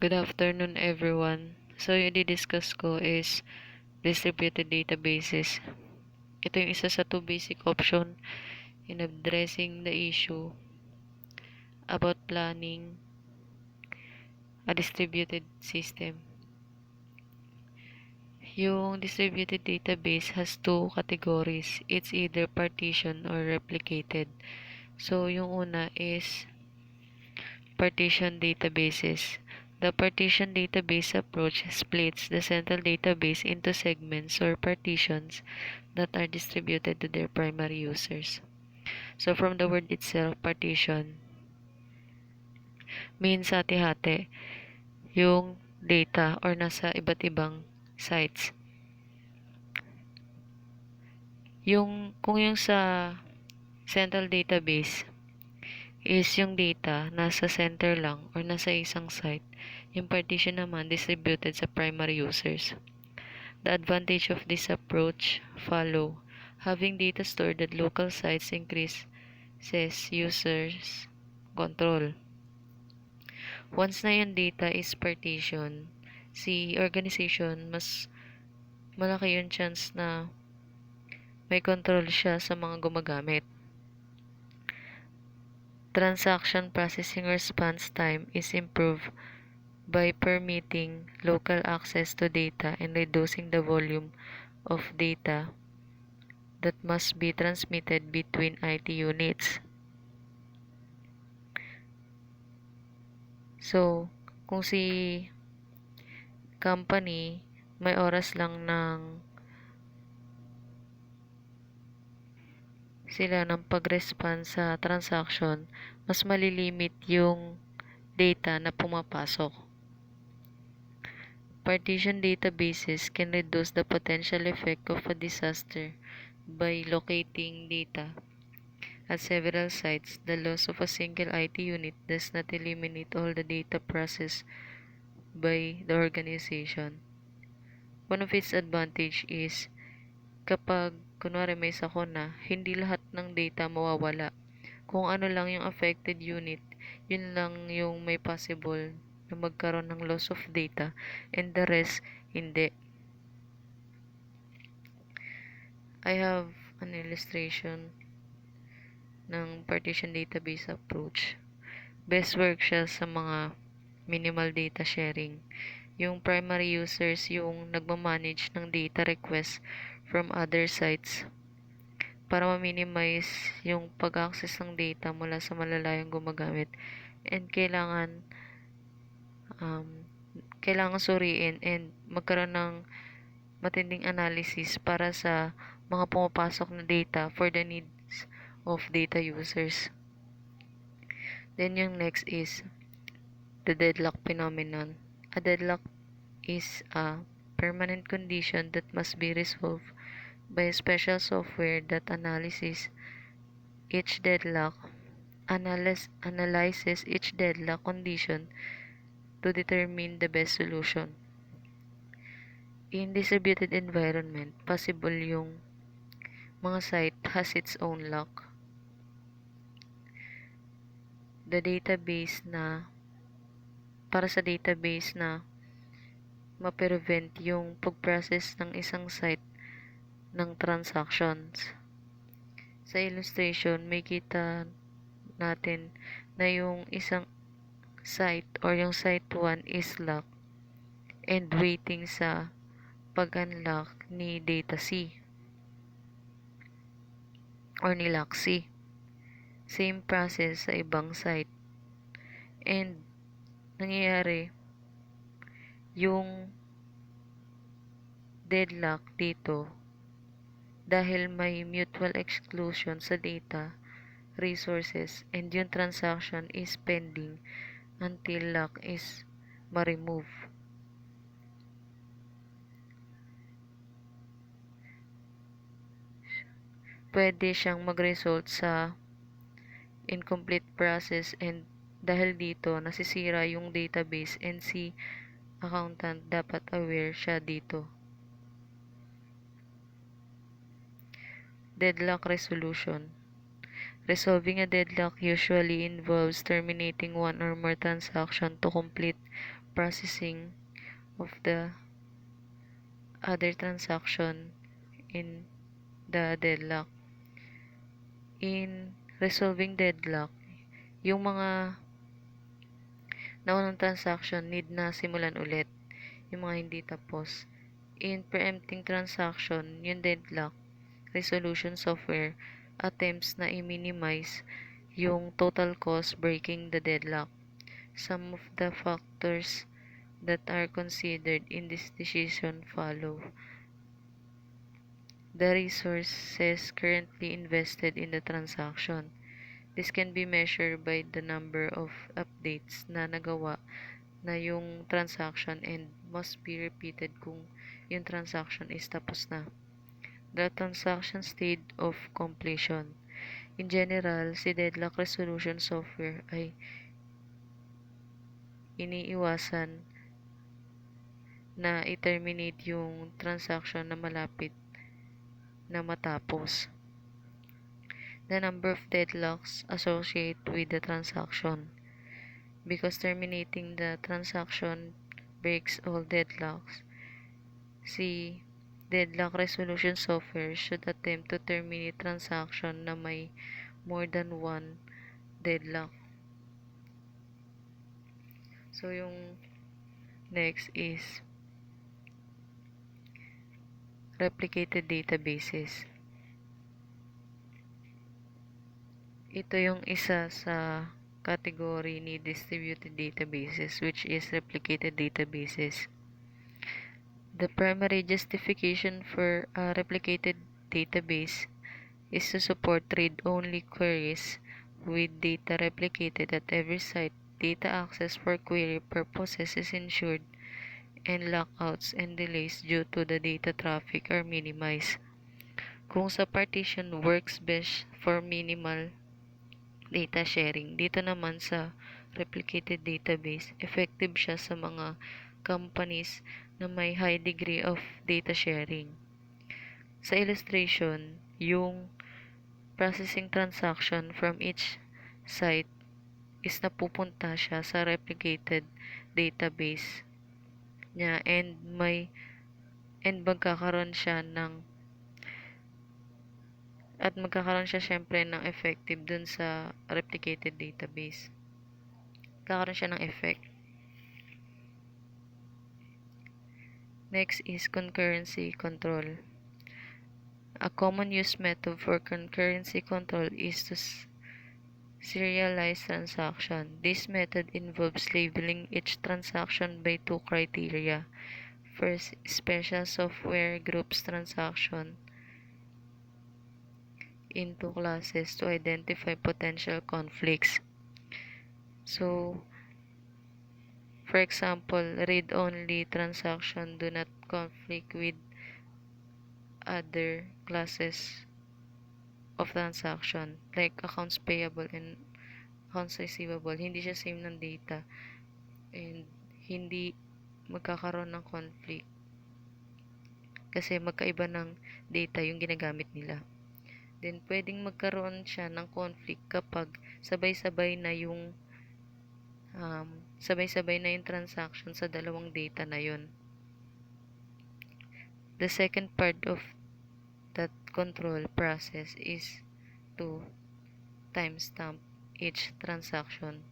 Good afternoon, everyone. So, yung di-discuss ko is distributed databases. Ito yung isa sa two basic option in addressing the issue about planning a distributed system. Yung distributed database has two categories. It's either partition or replicated. So, yung una is partition databases. The partition database approach splits the central database into segments or partitions that are distributed to their primary users. So from the word itself, partition means hati-hati yung data or nasa iba't ibang sites. Kung yung sa central database is yung data nasa center lang or nasa isang site, yung partition naman distributed sa primary users. The advantage of this approach follow. Having data stored at local sites increases users' control. Once na yung data is partition, si organization mas malaki yung chance na may control siya sa mga gumagamit. Transaction processing response time is improved by permitting local access to data and reducing the volume of data that must be transmitted between IT units. So, kung si company may oras lang sila ng pag-respond sa transaction, mas malilimit yung data na pumapasok. Partition databases can reduce the potential effect of a disaster by locating data at several sites. The loss of a single IT unit does not eliminate all the data processed by the organization. One of its advantage is kapag kunwari may sakuna, hindi lahat ng data mawawala. Kung ano lang yung affected unit, yun lang yung may possible na magkaroon ng loss of data and the rest hindi. I have an illustration ng partition database approach. Best work siya sa mga minimal data sharing. Yung primary users yung nagmamanage ng data request from other sites para ma-minimize yung pag-access ng data mula sa malalayong gumagamit and um, kailangan suriin and magkaroon ng matinding analysis para sa mga pumapasok na data for the needs of data users. Then yung next is the deadlock phenomenon. A deadlock is a permanent condition that must be resolved by a special software that analyzes each deadlock condition to determine the best solution. In distributed environment, possible yung mga site has its own lock. Para sa database na ma-prevent yung pag-process ng isang site ng transactions. Sa illustration, may kita natin na yung isang site or yung site 1 is locked and waiting sa pag-unlock ni data C or ni lock C. Same process sa ibang site. And nangyayari yung deadlock dito dahil may mutual exclusion sa data resources and yung transaction is pending until lock is ma-remove. Pwede siyang mag-result sa incomplete process and dahil dito nasisira yung database and si accountant dapat aware siya dito. Deadlock resolution. Resolving a deadlock usually involves terminating one or more transactions to complete processing of the other transaction in the deadlock. In resolving deadlock, yung mga naunang transaction need na simulan ulit, yung mga hindi tapos. In preempting transaction, yung deadlock resolution software attempts na i-minimize yung total cost breaking the deadlock. Some of the factors that are considered in this decision follow. The resources currently invested in the transaction. This can be measured by the number of updates na nagawa na yung transaction and must be repeated kung yung transaction is tapos na. The transaction state of completion. In general, si deadlock resolution software ay iniiwasan na i-terminate yung transaction na malapit na matapos. The number of deadlocks associated with the transaction. Because terminating the transaction breaks all deadlocks, si deadlock resolution software should attempt to terminate transaction na may more than one deadlock. So, yung next is replicated databases. Ito yung isa sa category ni distributed databases, which is replicated databases. The primary justification for a replicated database is to support read-only queries with data replicated at every site. Data access for query purposes is ensured, and lockouts and delays due to the data traffic are minimized. Kung sa partition works best for minimal data sharing, dito naman sa replicated database, effective siya sa mga companies na may high degree of data sharing. Sa illustration, yung processing transaction from each site is napupunta siya sa replicated database niya and magkakaroon siya syempre ng effective dun sa replicated database. Magkakaroon siya ng effect. Next is concurrency control. A common use method for concurrency control is to serialize transaction. This method involves labeling each transaction by two criteria. First, special software groups transaction into classes to identify potential conflicts. So, for example, read-only transaction do not conflict with other classes of transaction like accounts payable and accounts receivable. Hindi siya same ng data and hindi magkakaroon ng conflict kasi magkaiba ng data yung ginagamit nila. Then, pwedeng magkaroon siya ng conflict kapag sabay-sabay na yung transaction sa dalawang data na yun. The second part of that control process is to timestamp each transaction.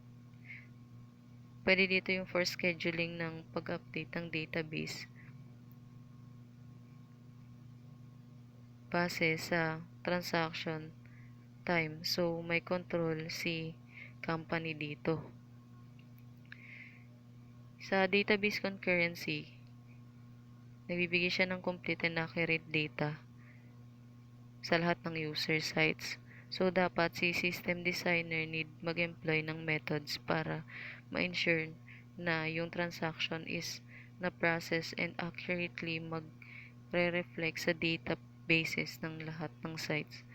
Pwede dito yung for scheduling ng pag-update ng database base sa transaction time. So, may control si company dito. Sa database concurrency, nagbibigay siya ng complete and accurate data sa lahat ng user sites. So, dapat si system designer need mag-employ ng methods para ma-ensure na yung transaction is na-process and accurately mag-reflect sa databases ng lahat ng sites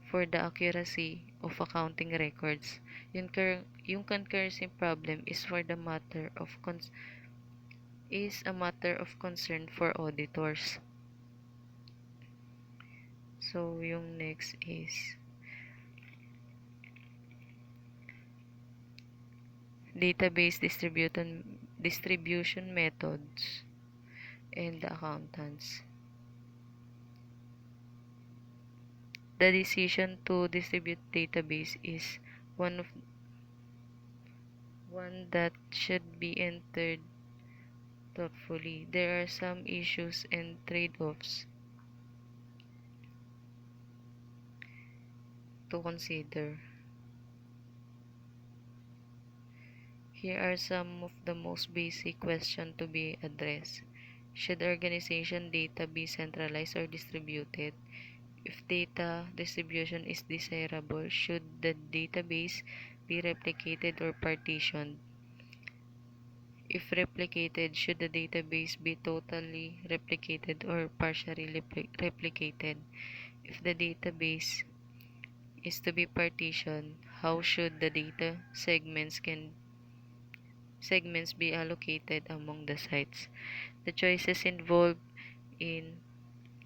for the accuracy of accounting records. Yung concurrency problem is a matter of concern for auditors. So, yung next is database distribution methods, and the accountants. The decision to distribute database is one of one that should be entered thoughtfully. There are some issues and trade-offs to consider. Here are some of the most basic questions to be addressed. Should organization data be centralized or distributed? If data distribution is desirable, should the database be replicated or partitioned? If replicated, should the database be totally replicated or partially replicated? If the database is to be partitioned, how should the data segments be allocated among the sites? The choices involved in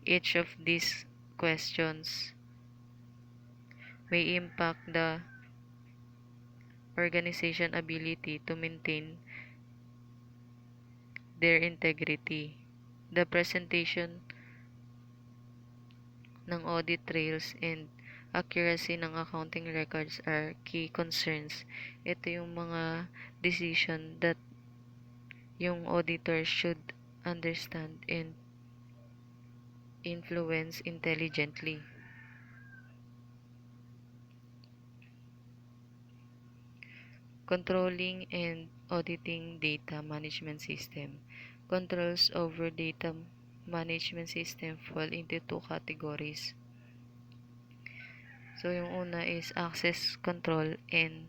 each of these questions may impact the organization ability to maintain their integrity. The presentation ng audit trails and accuracy ng accounting records are key concerns. Ito yung mga decision that yung auditor should understand and influence intelligently. Controlling and auditing data management system. Controls over data management system fall into two categories. So, yung una is access control and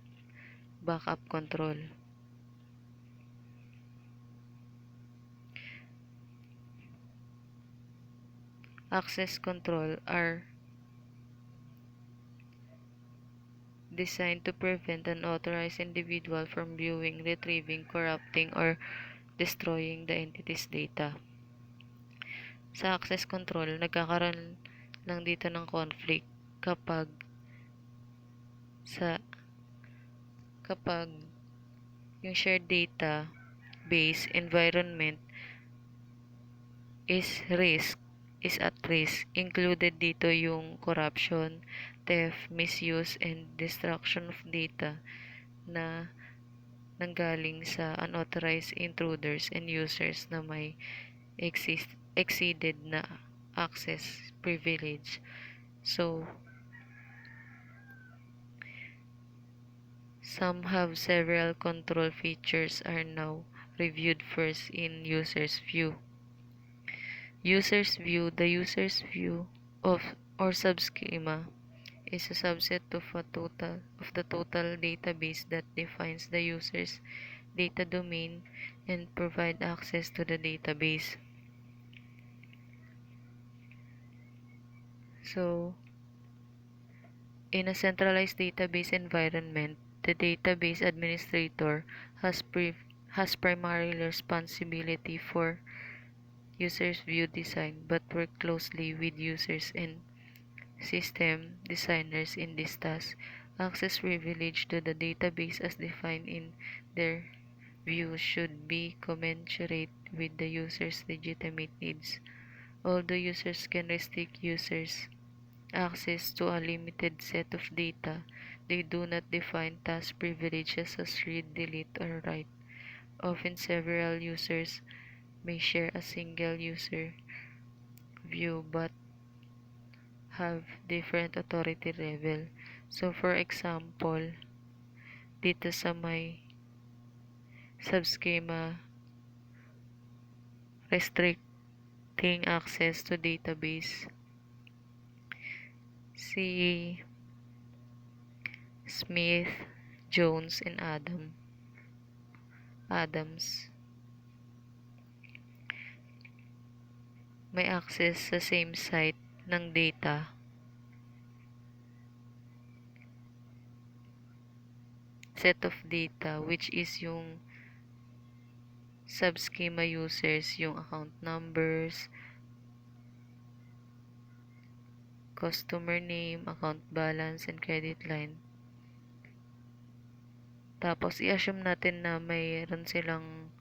backup control. Access control are designed to prevent an authorized individual from viewing, retrieving, corrupting, or destroying the entity's data. Sa access control, nagkakaroon lang dito ng conflict kapag yung shared data base environment is at risk. Included dito yung corruption, theft, misuse, and destruction of data na nanggaling sa unauthorized intruders and users na may exceeded na access privilege. So, some have several control features are now reviewed first in user's view. User's view, the user's view of or subschema is a subset of the total database that defines the user's data domain and provide access to the database. So, in a centralized database environment, the database administrator has primarily responsibility for users view design but work closely with users and system designers in this task. Access privilege to the database as defined in their view should be commensurate with the user's legitimate needs. Although users can restrict users' access to a limited set of data, they do not define task privileges as read, delete, or write. Often several users may share a single user view but have different authority level. So, for example, dito sa may subschema restricting access to database, si Smith, Jones, and Adams may access sa same site ng data set of data which is yung subschema users, yung account numbers, customer name, account balance, and credit line. Tapos, i-assume natin na mayroon silang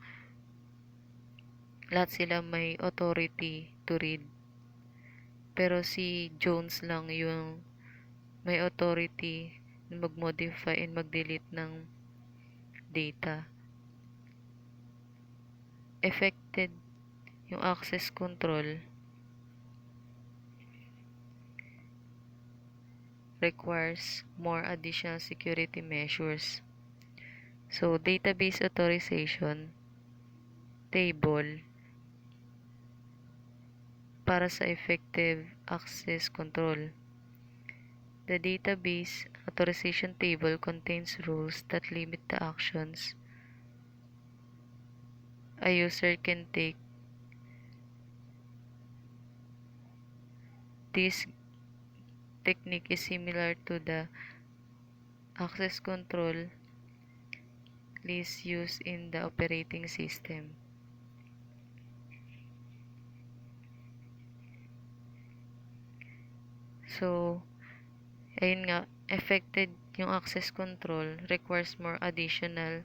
lahat sila may authority to read. Pero si Jones lang yung may authority na mag-modify and mag-delete ng data. Affected yung access control requires more additional security measures. So, database authorization table para sa effective access control. The database authorization table contains rules that limit the actions a user can take. This technique is similar to the access control list used in the operating system. So, ayun nga, affected yung access control requires more additional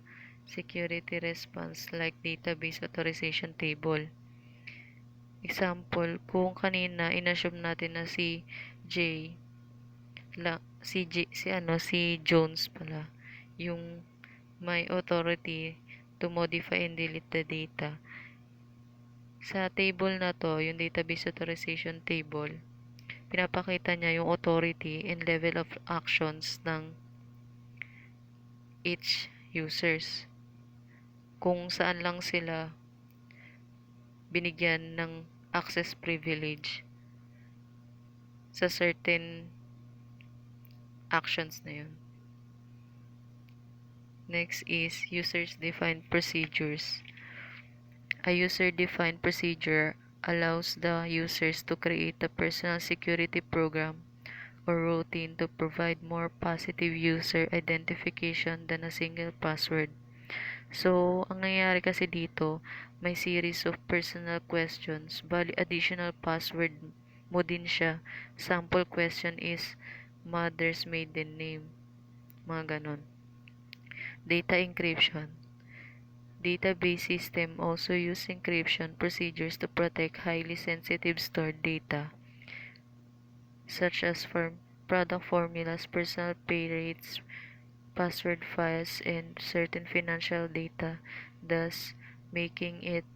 security response like database authorization table. Example, kung kanina inassume natin na si J si Jones pala yung may authority to modify and delete the data. Sa table na to, yung database authorization table, pinapakita niya yung authority and level of actions ng each users. Kung saan lang sila binigyan ng access privilege sa certain actions na yun. Next is users-defined procedures. A user-defined procedure allows the users to create a personal security program or routine to provide more positive user identification than a single password. So, ang nangyayari kasi dito, may series of personal questions, bali additional password mo din siya. Sample question is mother's maiden name, mga ganon. Data encryption. Database system also use encryption procedures to protect highly sensitive stored data, such as product formulas, personal pay rates, password files, and certain financial data, thus making it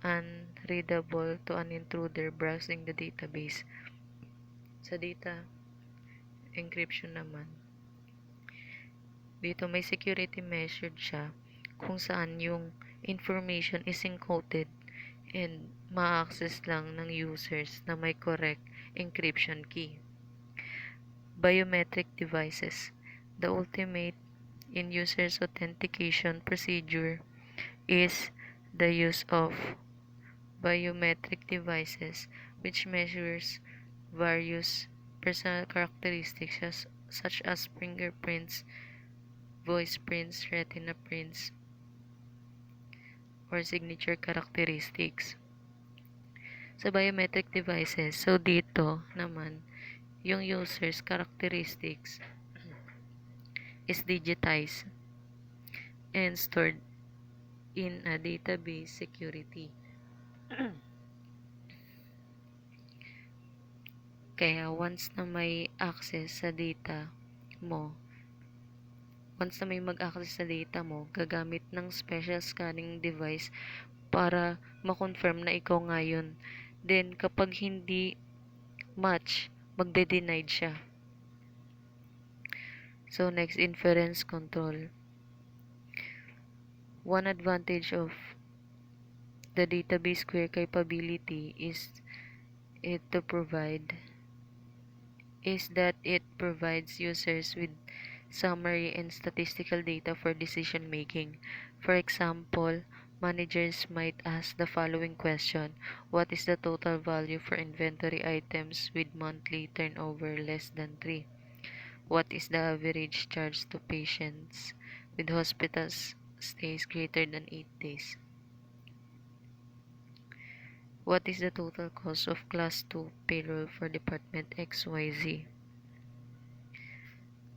unreadable to an intruder browsing the database. Sa data encryption naman, dito may security measure siya kung saan yung information is encoded and ma-access lang ng users na may correct encryption key. Biometric devices. The ultimate in users authentication procedure is the use of biometric devices, which measures various personal characteristics such as fingerprints, voice prints, retina prints, or signature characteristics. Sa biometric devices, so dito naman, yung user's characteristics is digitized and stored in a database security. Kaya once na may access sa data mo, once na may mag-access sa data mo, gagamit ng special scanning device para ma-confirm na ikaw nga yun. Then, kapag hindi match, magde-denied siya. So, next, inference control. One advantage of the database query capability is that it provides users with summary and statistical data for decision making. For example, managers might ask the following question: what is the total value for inventory items with monthly turnover less than 3? What is the average charge to patients with hospital stays greater than 8 days? What is the total cost of Class 2 payroll for Department XYZ?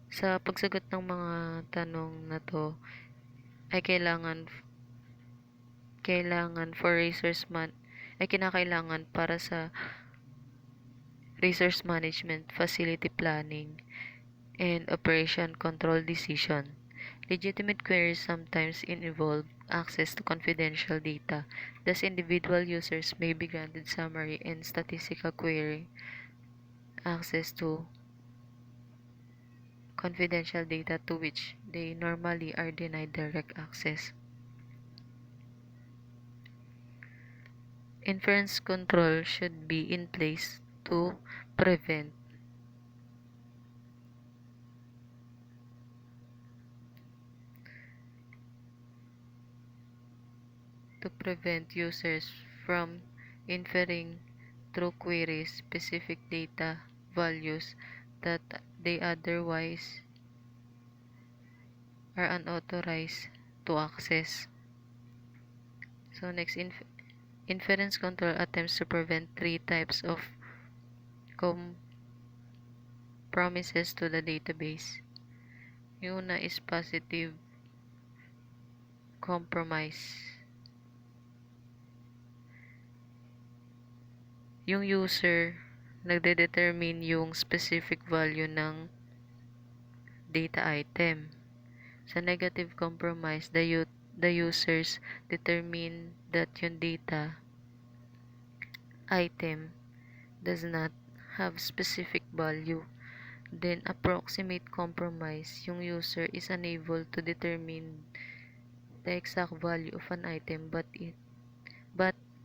Sa pagsagot ng mga tanong na to, ay kinakailangan para sa resource management, facility planning, and operation control decision. Legitimate queries sometimes involve access to confidential data. Thus, individual users may be granted summary and statistical query access to confidential data to which they normally are denied direct access. Inference control should be in place prevent to prevent users from inferring through queries specific data values that they otherwise are unauthorized to access. So next, inference control attempts to prevent three types of compromises to the database. Yung una is positive compromise. Yung user nagde-determine yung specific value ng data item. Sa negative compromise, the users determine that yung data item does not have specific value. Then, approximate compromise, yung user is unable to determine the exact value of an item but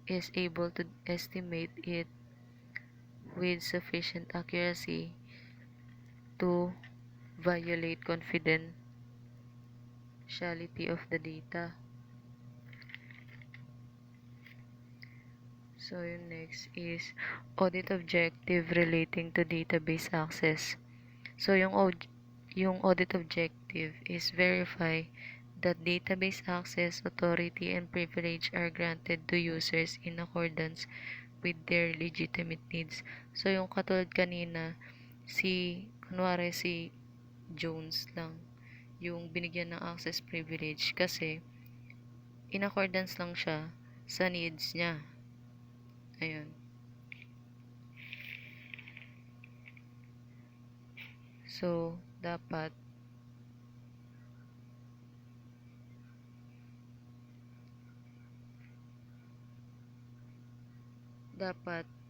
is able to estimate it with sufficient accuracy to violate confidentiality of the data. So, yung next is audit objective relating to database access. So, yung audit objective is verify that database access, authority, and privilege are granted to users in accordance with their legitimate needs. So, yung katulad kanina, kunwari si Jones lang, yung binigyan ng access privilege kasi in accordance lang siya sa needs niya. Ayun. So, dapat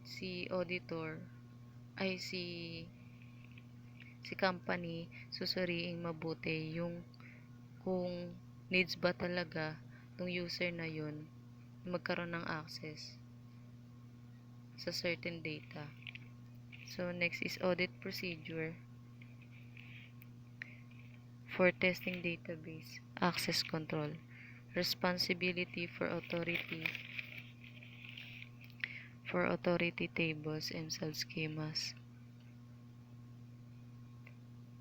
si auditor ay si company susuriing mabuti yung kung needs ba talaga ng user na yun magkaroon ng access sa certain data. So, next is audit procedure for testing database access control. Responsibility for authority tables and sub-schemas.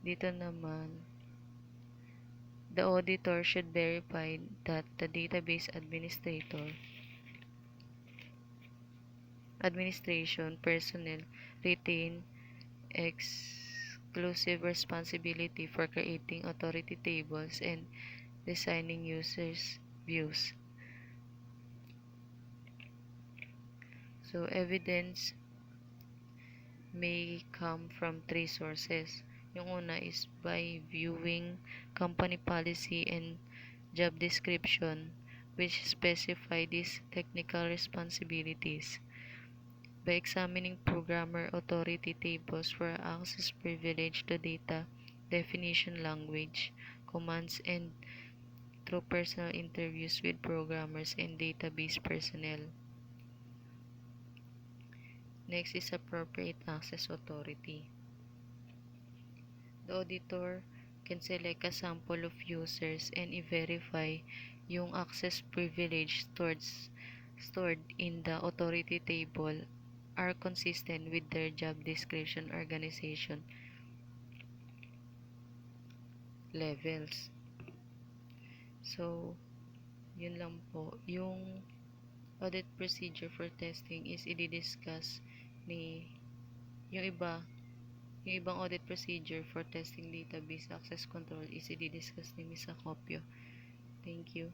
Dito naman, the auditor should verify that the database administration personnel retain exclusive responsibility for creating authority tables and designing users' views. So, evidence may come from three sources. Yung una is by viewing company policy and job description which specify these technical responsibilities. By examining programmer authority tables for access privilege to data, definition language, commands, and through personal interviews with programmers and database personnel. Next is appropriate access authority. The auditor can select a sample of users and verify yung access privilege stored in the authority table are consistent with their job description organization levels. So, yun lang po. Yung audit procedure for testing is i-discuss ni yung ibang audit procedure for testing database access control is i-discuss ni Ms. Acopio. Thank you.